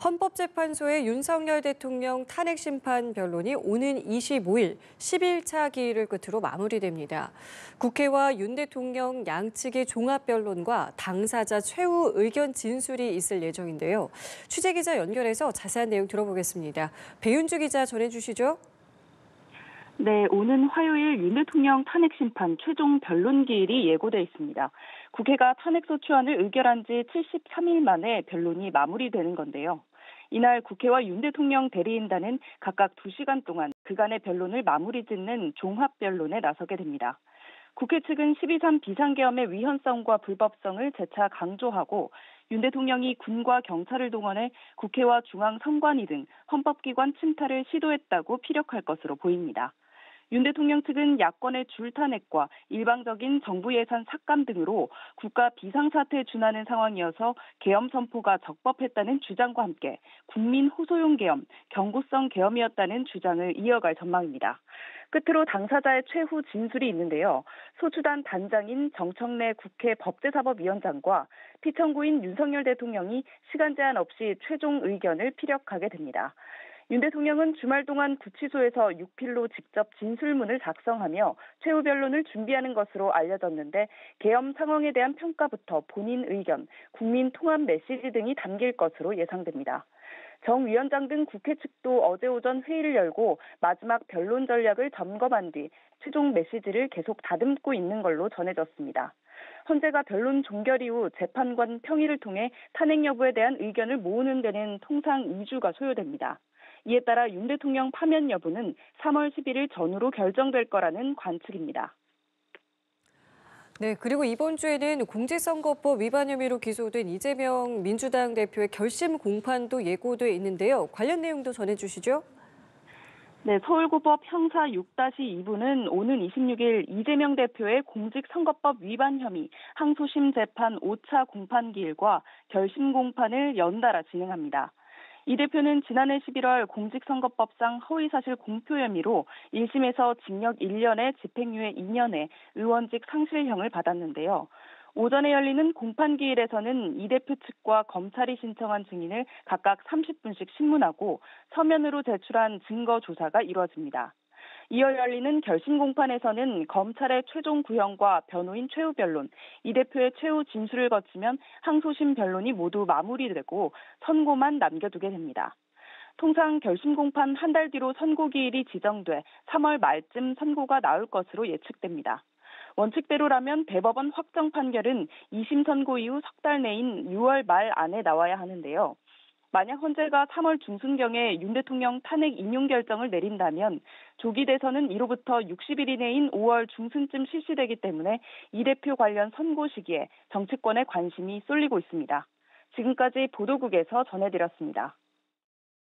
헌법재판소의 윤석열 대통령 탄핵 심판 변론이 오는 25일 10일차 기일을 끝으로 마무리됩니다. 국회와 윤 대통령 양측의 종합 변론과 당사자 최후 의견 진술이 있을 예정인데요. 취재 기자 연결해서 자세한 내용 들어보겠습니다. 배윤주 기자 전해주시죠. 네, 오는 화요일 윤 대통령 탄핵 심판 최종 변론 기일이 예고돼 있습니다. 국회가 탄핵소추안을 의결한 지 73일 만에 변론이 마무리되는 건데요. 이날 국회와 윤 대통령 대리인단은 각각 2시간 동안 그간의 변론을 마무리 짓는 종합 변론에 나서게 됩니다. 국회 측은 12.3 비상계엄의 위헌성과 불법성을 재차 강조하고 윤 대통령이 군과 경찰을 동원해 국회와 중앙선관위 등 헌법기관 침탈을 시도했다고 피력할 것으로 보입니다. 윤 대통령 측은 야권의 줄탄핵과 일방적인 정부 예산 삭감 등으로 국가 비상사태에 준하는 상황이어서 계엄 선포가 적법했다는 주장과 함께 국민 호소용 계엄, 경고성 계엄이었다는 주장을 이어갈 전망입니다. 끝으로 당사자의 최후 진술이 있는데요. 소추단 단장인 정청래 국회 법제사법위원장과 피청구인 윤석열 대통령이 시간 제한 없이 최종 의견을 피력하게 됩니다. 윤 대통령은 주말 동안 구치소에서 6필로 직접 진술문을 작성하며 최후 변론을 준비하는 것으로 알려졌는데 계엄 상황에 대한 평가부터 본인 의견, 국민 통합 메시지 등이 담길 것으로 예상됩니다. 정 위원장 등 국회 측도 어제 오전 회의를 열고 마지막 변론 전략을 점검한 뒤 최종 메시지를 계속 다듬고 있는 걸로 전해졌습니다. 헌재가 변론 종결 이후 재판관 평의를 통해 탄핵 여부에 대한 의견을 모으는 데는 통상 2주가 소요됩니다. 이에 따라 윤 대통령 파면 여부는 3월 11일 전후로 결정될 거라는 관측입니다. 네, 그리고 이번 주에는 공직선거법 위반 혐의로 기소된 이재명 민주당 대표의 결심 공판도 예고돼 있는데요. 관련 내용도 전해주시죠. 네, 서울고법 형사 6-2부는 오는 26일 이재명 대표의 공직선거법 위반 혐의 항소심 재판 5차 공판기일과 결심 공판을 연달아 진행합니다. 이 대표는 지난해 11월 공직선거법상 허위사실 공표 혐의로 1심에서 징역 1년에 집행유예 2년에 의원직 상실형을 받았는데요. 오전에 열리는 공판기일에서는 이 대표 측과 검찰이 신청한 증인을 각각 30분씩 신문하고 서면으로 제출한 증거 조사가 이루어집니다. 이어 열리는 결심 공판에서는 검찰의 최종 구형과 변호인 최후 변론, 이 대표의 최후 진술을 거치면 항소심 변론이 모두 마무리되고 선고만 남겨두게 됩니다. 통상 결심 공판 한 달 뒤로 선고기일이 지정돼 3월 말쯤 선고가 나올 것으로 예측됩니다. 원칙대로라면 대법원 확정 판결은 2심 선고 이후 석 달 내인 6월 말 안에 나와야 하는데요. 만약 헌재가 3월 중순경에 윤 대통령 탄핵 인용 결정을 내린다면 조기 대선은 이로부터 60일 이내인 5월 중순쯤 실시되기 때문에 이 대표 관련 선고 시기에 정치권의 관심이 쏠리고 있습니다. 지금까지 보도국에서 전해드렸습니다.